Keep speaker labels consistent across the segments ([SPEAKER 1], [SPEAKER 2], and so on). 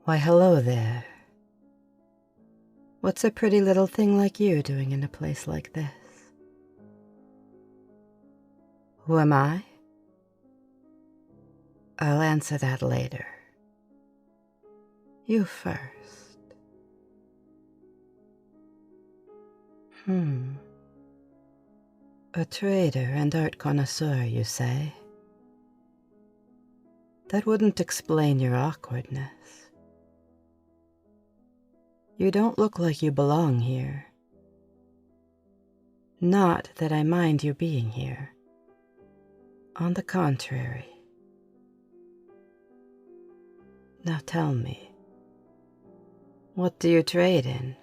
[SPEAKER 1] Why, hello there. What's a pretty little thing like you doing in a place like this? Who am I? I'll answer that later. You first. A trader and art connoisseur, you say? That wouldn't explain your awkwardness. You don't look like you belong here. Not that I mind you being here. On the contrary. Now tell me, what do you trade in?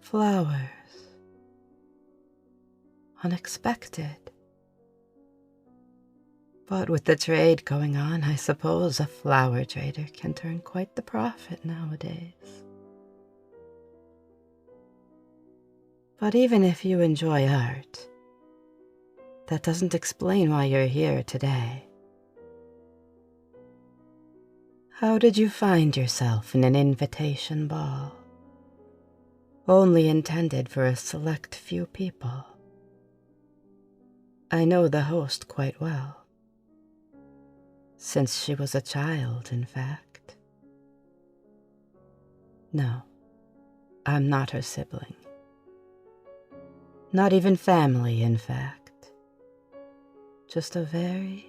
[SPEAKER 1] Flowers. Unexpected. But with the trade going on, I suppose a flower trader can turn quite the profit nowadays. But even if you enjoy art, that doesn't explain why you're here today. How did you find yourself in an invitation ball? Only intended for a select few people. I know the host quite well. Since she was a child, in fact. No, I'm not her sibling. Not even family, in fact. Just a very,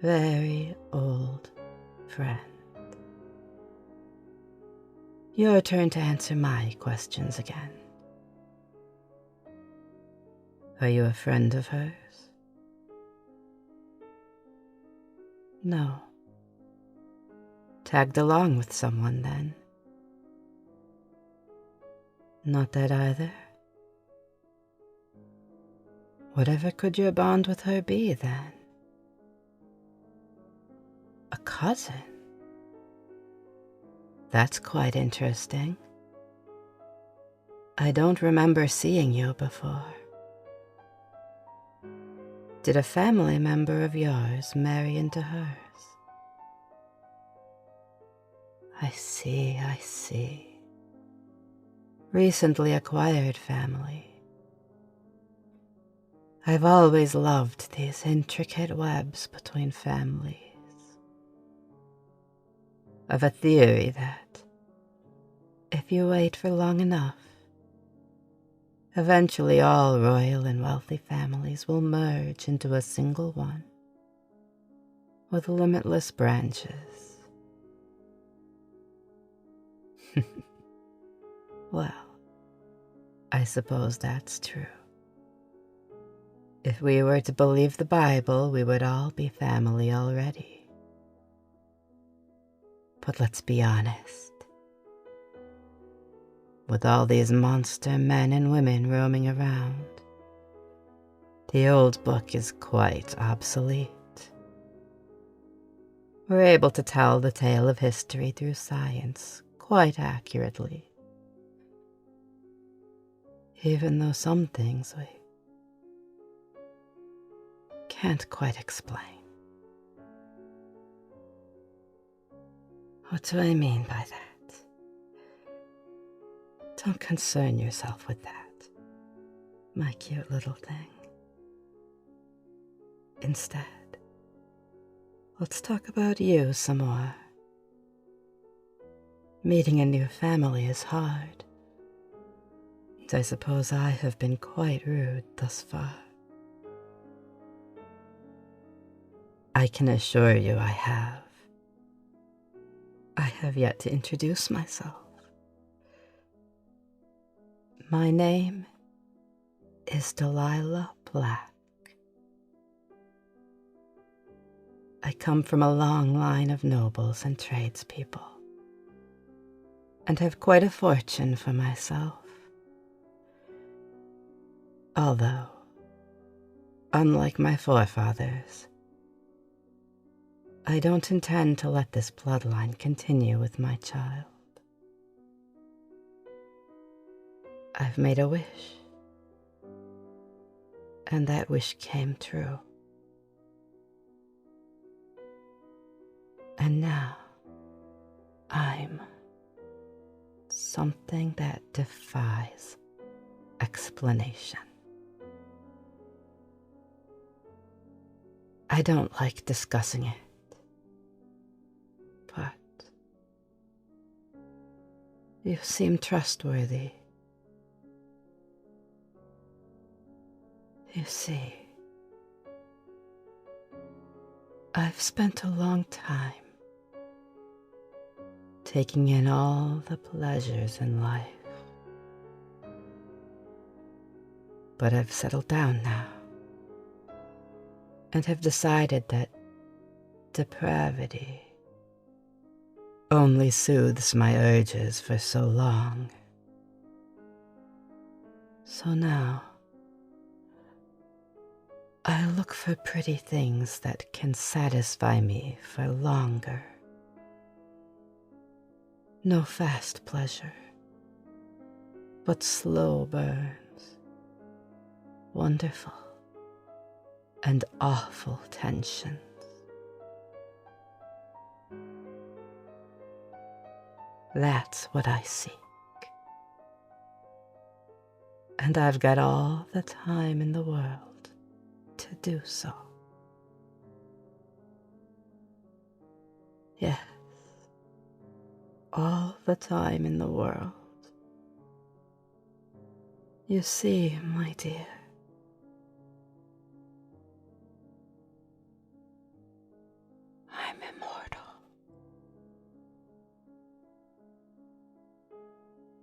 [SPEAKER 1] very old friend. Your turn to answer my questions again. Are you a friend of hers? No. Tagged along with someone, then? Not that either? Whatever could your bond with her be, then? A cousin? That's quite interesting. I don't remember seeing you before. Did a family member of yours marry into hers? I see. Recently acquired family. I've always loved these intricate webs between families. I've a theory that, if you wait for long enough, eventually all royal and wealthy families will merge into a single one, with limitless branches. Well, I suppose that's true. If we were to believe the Bible, we would all be family already. But let's be honest. With all these monster men and women roaming around, the old book is quite obsolete. We're able to tell the tale of history through science quite accurately. Even though some things we can't quite explain. What do I mean by that? Don't concern yourself with that, my cute little thing. Instead, let's talk about you some more. Meeting a new family is hard, and I suppose I have been quite rude thus far. I can assure you I have. I have yet to introduce myself. My name is Delilah Black. I come from a long line of nobles and tradespeople, and have quite a fortune for myself. Although, unlike my forefathers, I don't intend to let this bloodline continue with my child. I've made a wish, and that wish came true. And now I'm something that defies explanation. I don't like discussing it, but you seem trustworthy. You see, I've spent a long time taking in all the pleasures in life, but I've settled down now and have decided that depravity only soothes my urges for so long. So now, I look for pretty things that can satisfy me for longer. No fast pleasure, but slow burns, wonderful and awful tensions. That's what I seek. And I've got all the time in the world to do so. Yes, all the time in the world. You see, my dear, I'm immortal.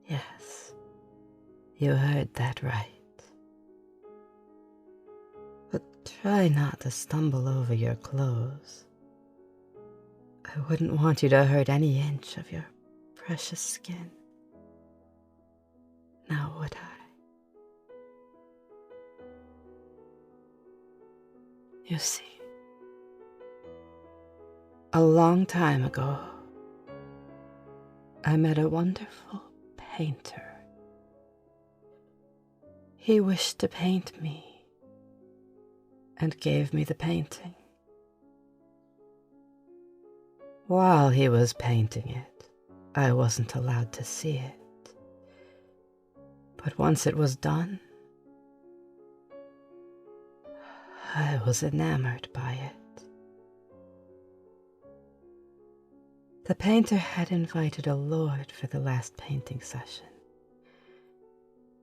[SPEAKER 1] Yes, you heard that right. But try not to stumble over your clothes. I wouldn't want you to hurt any inch of your precious skin. Now would I? You see, a long time ago, I met a wonderful painter. He wished to paint me and gave me the painting. While he was painting it, I wasn't allowed to see it. But once it was done, I was enamored by it. The painter had invited a lord for the last painting session,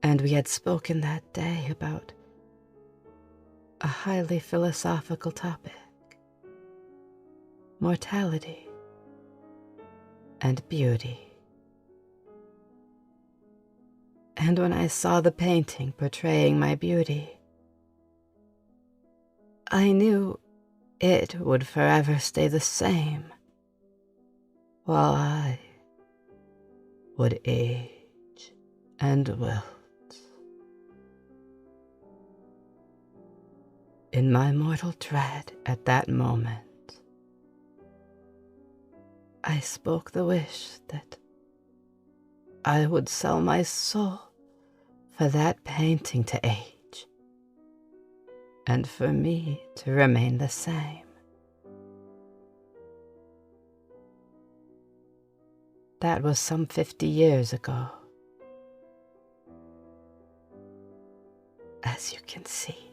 [SPEAKER 1] and we had spoken that day about a highly philosophical topic: mortality and beauty. And when I saw the painting portraying my beauty, I knew it would forever stay the same, while I would age and wilt. In my mortal dread at that moment, I spoke the wish that I would sell my soul for that painting to age, and for me to remain the same. That was some 50 years ago. As you can see,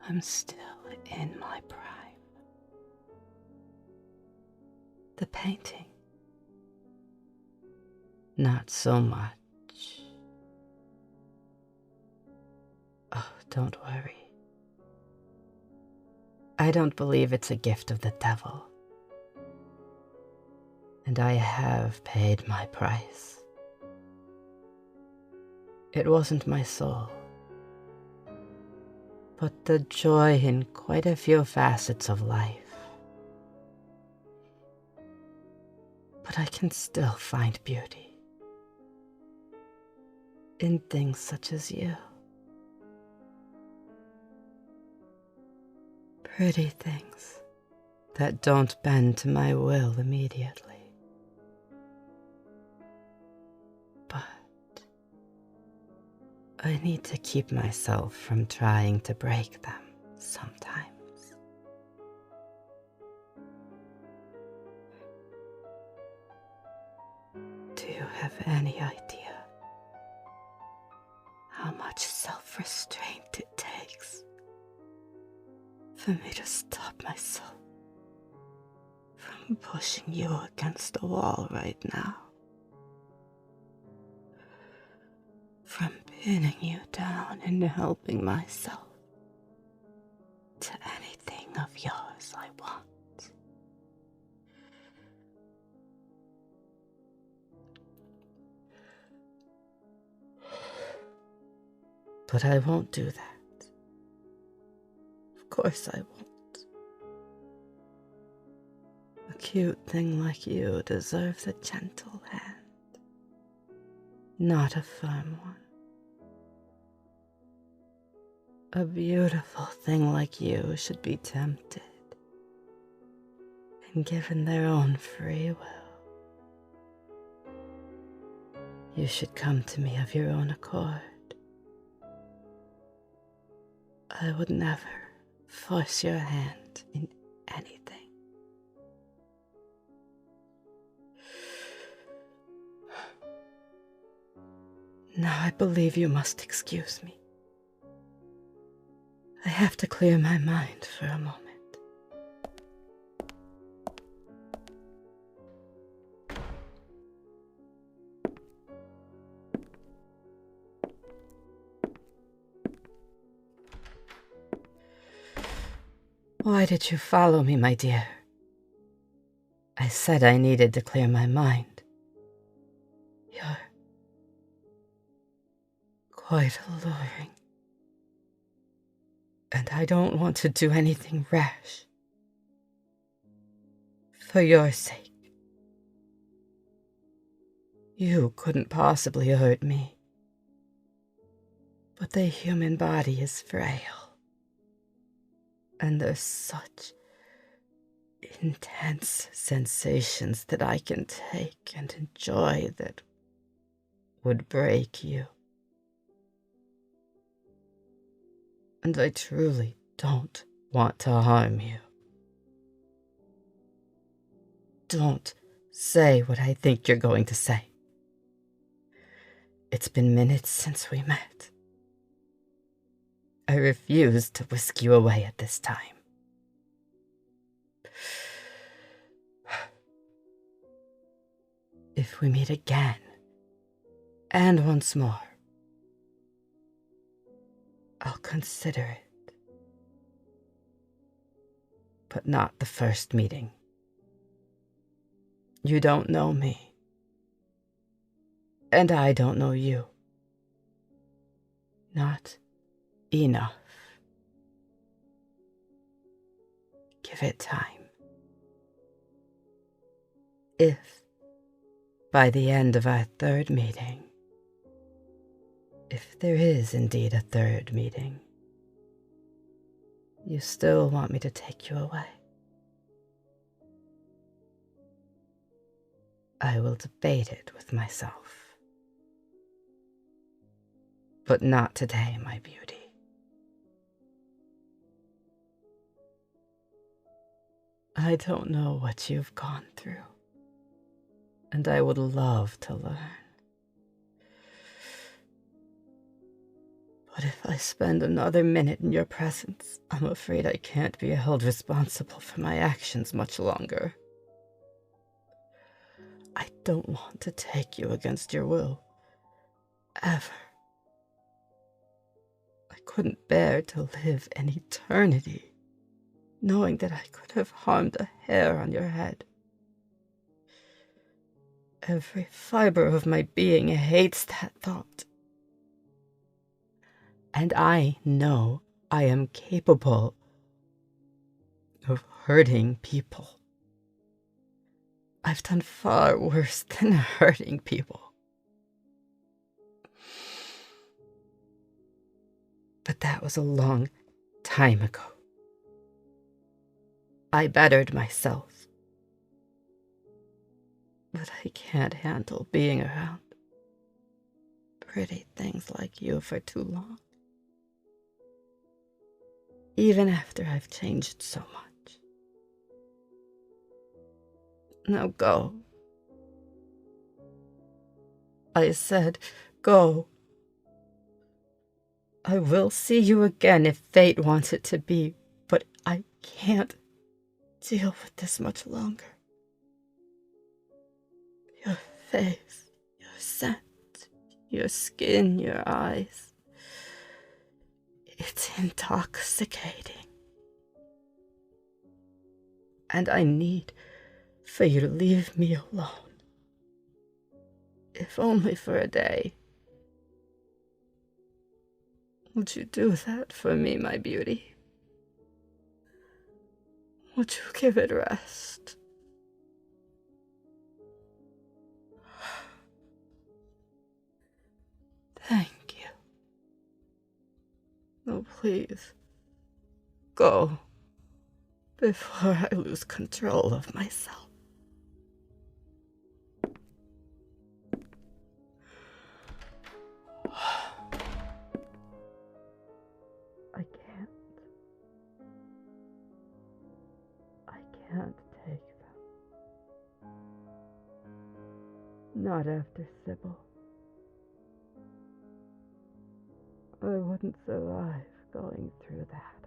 [SPEAKER 1] I'm still in my prime. The painting, not so much. Oh, don't worry. I don't believe it's a gift of the devil. And I have paid my price. It wasn't my soul, but the joy in quite a few facets of life. But I can still find beauty in things such as you. Pretty things that don't bend to my will immediately, but I need to keep myself from trying to break them sometimes. have any idea how much self-restraint it takes for me to stop myself from pushing you against the wall right now. From pinning you down and helping myself to anything of yours I want. But I won't do that. Of course I won't. A cute thing like you deserves a gentle hand, not a firm one. A beautiful thing like you should be tempted and given their own free will. You should come to me of your own accord. I would never force your hand in anything. Now I believe you must excuse me. I have to clear my mind for a moment. Why did you follow me, my dear? I said I needed to clear my mind. You're quite alluring. And I don't want to do anything rash. For your sake. You couldn't possibly hurt me. But the human body is frail. And there's such intense sensations that I can take and enjoy that would break you. And I truly don't want to harm you. Don't say what I think you're going to say. It's been minutes since we met. I refuse to whisk you away at this time. If we meet again, and once more, I'll consider it. But not the first meeting. You don't know me. And I don't know you. Not enough. Give it time. If, by the end of our third meeting, if there is indeed a third meeting, you still want me to take you away, I will debate it with myself. But not today, my beauty. I don't know what you've gone through, and I would love to learn. But if I spend another minute in your presence, I'm afraid I can't be held responsible for my actions much longer. I don't want to take you against your will, ever. I couldn't bear to live an eternity knowing that I could have harmed a hair on your head. Every fiber of my being hates that thought. And I know I am capable of hurting people. I've done far worse than hurting people. But that was a long time ago. I bettered myself. But I can't handle being around pretty things like you for too long. Even after I've changed so much. Now go. I said, go. I will see you again if fate wants it to be, but I can't deal with this much longer. Your face, your scent, your skin, your eyes. It's intoxicating. And I need for you to leave me alone. If only for a day. Would you do that for me, my beauty? Would you give it rest? Thank you. Oh, please, go before I lose control of myself. I can't. I can't take them. Not after Sybil. I wouldn't survive going through that.